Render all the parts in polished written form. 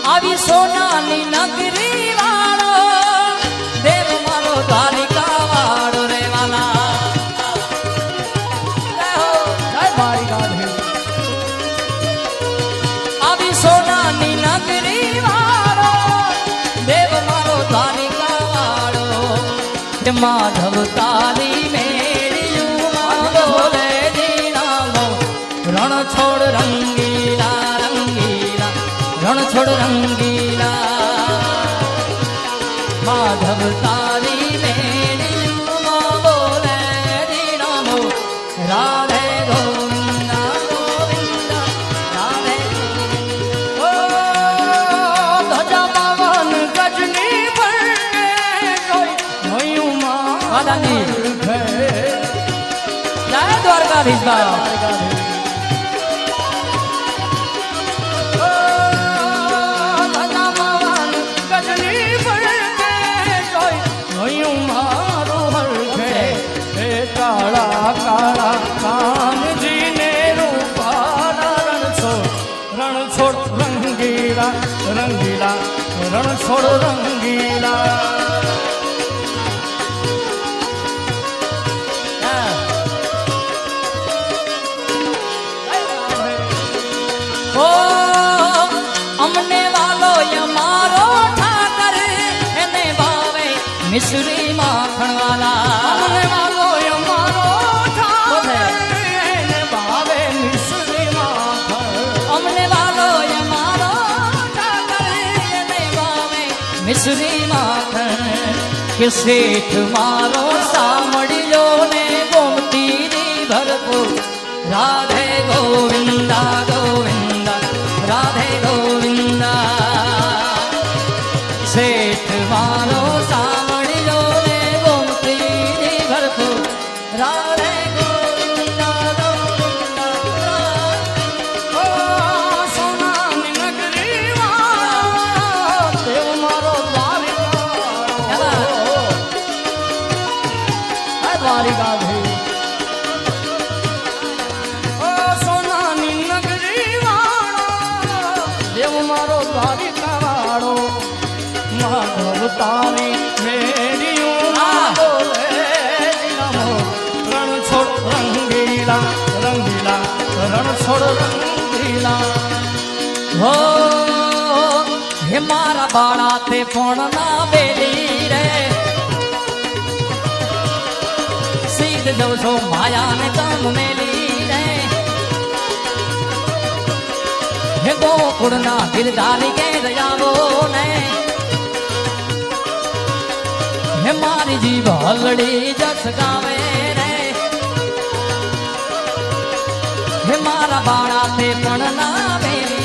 આવી સોનાની નગરી વાળો દેવ મારો દ્વારિકા વાળો રે વાલા આવી સોનાની નગરી વાળો દેવ મારો દ્વારિકા વાળો માધવ તારી મેળ્યું બોલે દીનામો રણ છોડ રંગીલા રંગીલા રણ છોડ રંગીલા માધવ તારી મેળ્યું બોલે દીનામો રાધે ગોવિંદા ગોવિંદા રાધે ઓ ધજા પવન ગજની ભરકે કોઈ ભયું માદાની જય દ્વારકાધીશ બાબા કાળા કાળા કાનજી ને રૂપાના રણ છોડ રંગીલા રંગીલા રણ છોડ રંગીલા ઓ અમને વાલો અમારો ઠાકર એને ભાવે મિશ્રી માખણ વાલા અમને વાલો અમારો ઠાકર એને ભાવે મિશ્રી માખણ અમને વાલો અમારો ઠાકર એને ભાવે મિશ્રી માખણ કે શેઠ મારો સાંભળ્યો ને ગોમતી ભરપૂર રાધે ગોવિંદા ગોવિંદા રાધે ગોવિંદા શેઠ મારો સાંભળ્યો ને ગોમતી ભરપૂર રાધે ગોવિંદા ગોવિંદા ઓ સોનાની નગરી વાળો દેવ મારો દ્વારિકા દ્વારિકાધીશ મારો દ્વારિકા વાળો માધવ તારી મેળ્યું બોલે નમો રણ છોડ રંગીલા રંગીલા રણ છોડ રંગીલા હો હે મારા બાળા તે પણ ના બેલી રે સીધ જવ છો માયાને તમ મેલી રે હે ગોકુળના દિલદારી કે દયાવો ને હે મારી જીભ હલડી જસ ગાવે રે હે મારા બાળા તે પણ ના બેલી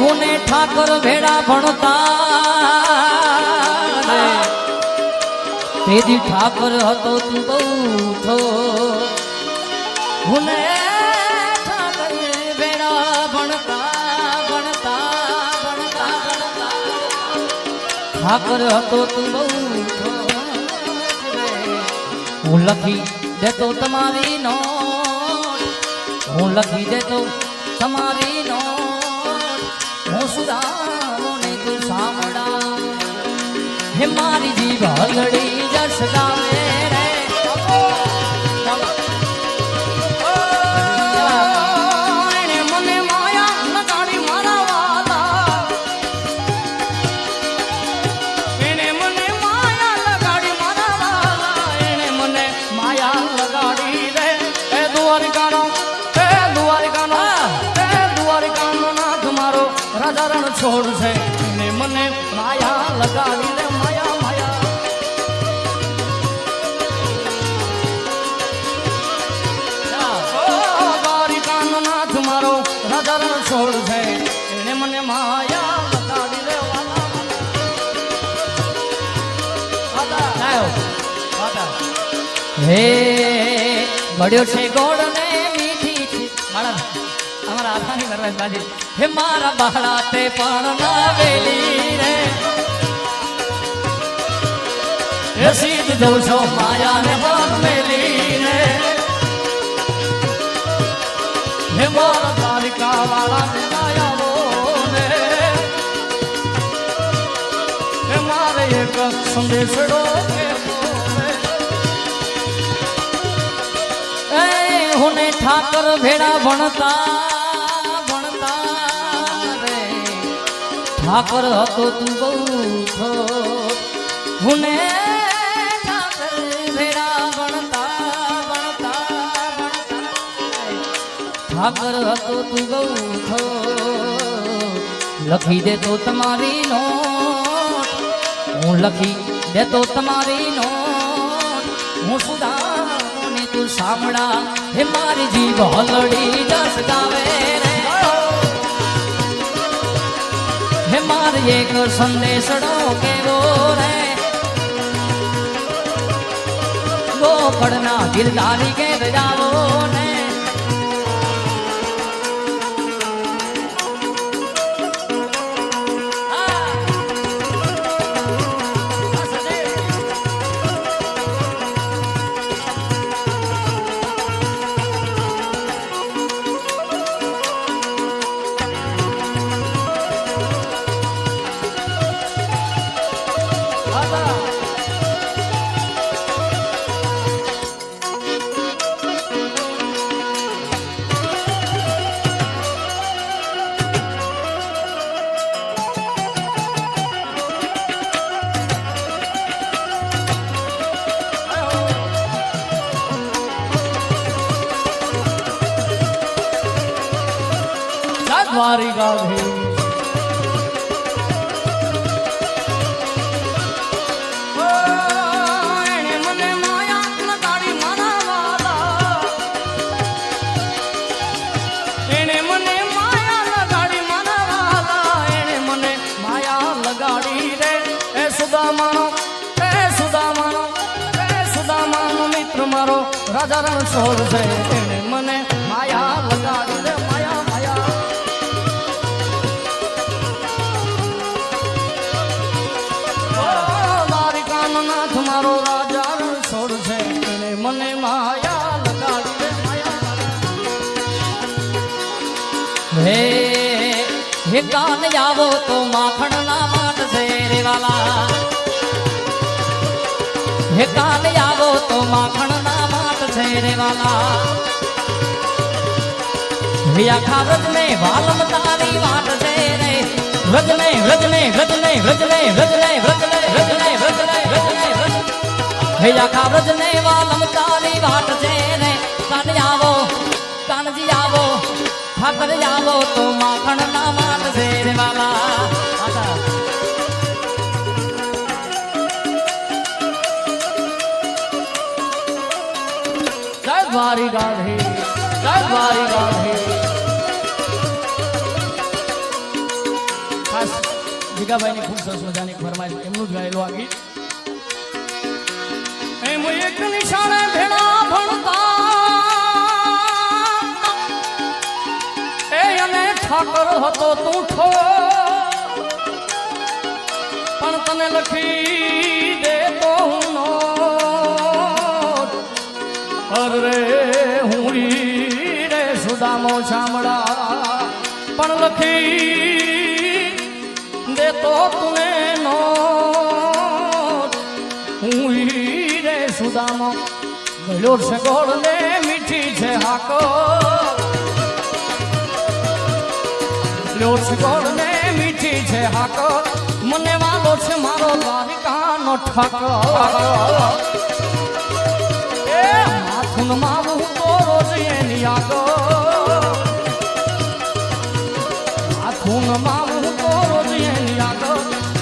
હુને ઠાકર ભેડા ભણતા તેજી ઠાકર હતો તું બહુ થો હુને ઠાકર ભેડા ભણતા ભણતા ભણતા ભણતા ઠાકર હતો તું બહુ થો હું લખી દેતો તમારી નોટ હું લખી દેતો તમારી નોટ હું સુદામો ને તું સાંભળા હે મારી જીભ હલડી જસ ગાવે રે એને મને માયા લગાડી મારા વાલા એને મને માયા લગાડી મારા વાલા એને મને માયા લગાડી રે એ દ્વારિકાનો નાથ મારો રાજા રણ છોડ છે એને મને માયા લગાડી રે માયા માયા દ્વારિકાનો નાથ મારો રાજા રણ છોડ છે એને મને માયા હે મળ્યો છે ગોળ ને મીઠી છે મારા અમારા આથાની નરવાજ બાજી હે મારા બહાડા તે પણ ના વેલી રે હે સીધ જઉં છો માયા ને બાપ મેલી રે હે મારા દ્વારિકા વાળા ને આયાવો ને હે મારે એક સંદેશડો હુને ઠાકર ભેડા ભણતા રે ઠાકર હતો તું બહુ થો હુને ઠાકર ભેડા ભણતા ઠાકર હતો તું બહુ થો લખી દે તો તમારી નોટ હું લખી દે તો તમારી નોટ હું સુધા તું સાંભળા હે મારી જીભ હલડી જસ ગાવે રે હે મારી એક સંદેશડો કેવો રે ગોકળના દિલદારી કે જાવો ને દ્વારિકા એને મને માયા લગાડી મારા વાલા એને મને માયા લગાડી મારા વાલા એને મને માયા લગાડી રે એ સુદામાનો મિત્ર મારો રાજા રણછોડ છે એને મને માયા લગાડી રે મારો રાજા રણછોડ છે એને મને માયા લગાડી દે માયા હે કાન આવો તો માખણ ના માટ છે રે વાલા હે કાન આવો તો માખણ ના માટ છે રે વાલા હે આખા વ્રજ ને વાલમ તારી વાટ છે રે વ્રજ ને હે આખા વ્રજ ને વાલમ તારી વાટ છે રે કાનજી આવો ઠાકર આવો તો માખણ ના માટ છે રે વાલા જય દ્વારિકાધીશ ખાસ જીગાભાઈ ની ખૂબ સરસ મજાની ફરમાઈશ એમનું જ ગાયેલું આ ગીત એમ એક નિશાળે ભેળા ભણતા એ અને ઠાકર હતો તું ઠો પણ તને લખી દે તો હું નો અરે હું રે સુદામો શામળા પણ લખી દે તો તુને નો હું સુદામો ગળ્યો છે ગોળ ને મીઠી છે હાકો ગળ્યો છે ગોળ ને મીઠી છે હાકો મને વાલો છે મારો દ્વારિકાનો ઠાકો એ માથું મારું તો રોજ એની આગો માથું મારું તો રોજ એની આગો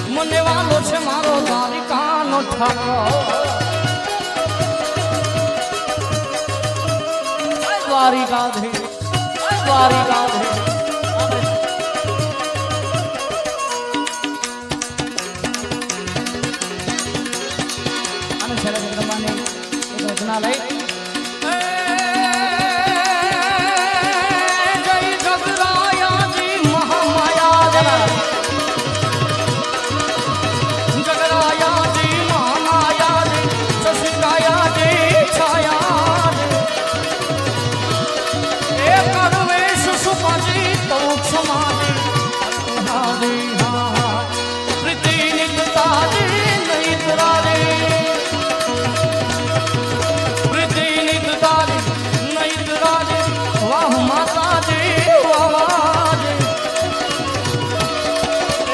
મને વાલો છે મારો દ્વારિકાનો ઠાકો દ્વારિકાધીશ અને છેલ્લે જગદંબાની એક રચના ઘણા લઈ જય જગરાયાજી મહામાયા રે જગરાયાજી મહામાયા રે શશિકાયાજી છાયા રે એ કરવેશ સુપાજી તો ક્ષમાજી હાજી હા પ્રીતિ નિકતાજી નૈતરા રે પ્રીતિ નિકતાજી નૈતરા રે વાહ માતાજી વાવાજી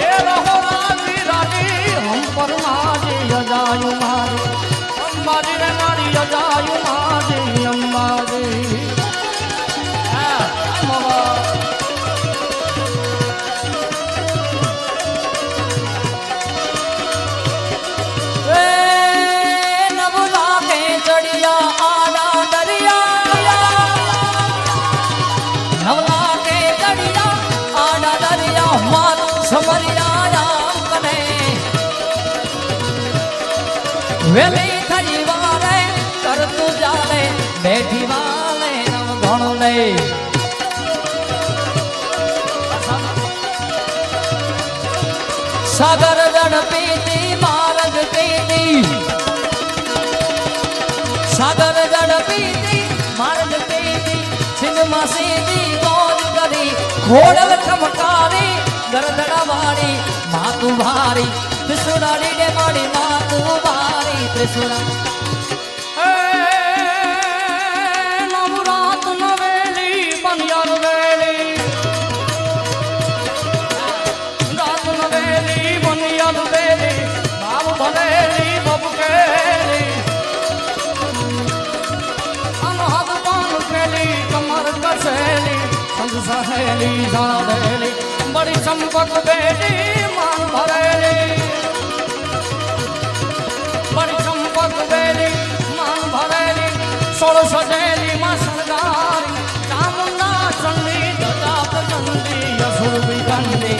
એ રહો રાજી રાજી હમ પર માજી અજાયુ મારી અંબાજી રે મારી અજાયુ માજી અંબાજી હા મવા નવલા કે ચડિયા આડા દરિયા નવલા કે ચડિયા આડા દરિયા મારું સમરિયા રામ કને વેલી થઈ વારે કરતું જાલે બેઠી વાલે નવ ગણ લે સાગર જણ પીતી મારગ પીતી સાગર જણ પીતી મારગ પીતી સિંધમાં સીધી ગોજ કરી ઘોડલ ખમકારી ગરદડા વાળી માતુ ભારી ત્રિશુરાડી ડે માડી માતુ ભારી ત્રિશુરા નવરાત નવેલી બનિયાર વેલી રાત નવેલી બનિયાર વેલી બાબ ભરેલી બબકેલી અનહદ પાન ખેલી કમર કસેલી સંગ સહેલી જાડેલી બડી ચંપક બેલી માન ભરેલી બડી ચંપક બેલી માન ભરેલી સોળ સજેલી માં સરદારી ચામુંડા ચંડી દતા પ્રચંડી યસુર વિકંડી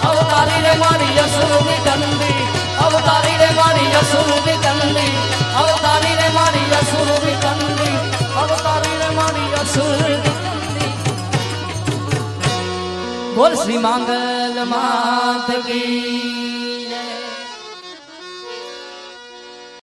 અવતારી રે મારી યસુર વિકંડી અવતારી રે મારી યસુર વિકંડી અવતારી રે મારી યસુર વિકંડી અવતારી રે મારી યસુર વિકંડી બોલ શ્રી માંગલ માત કી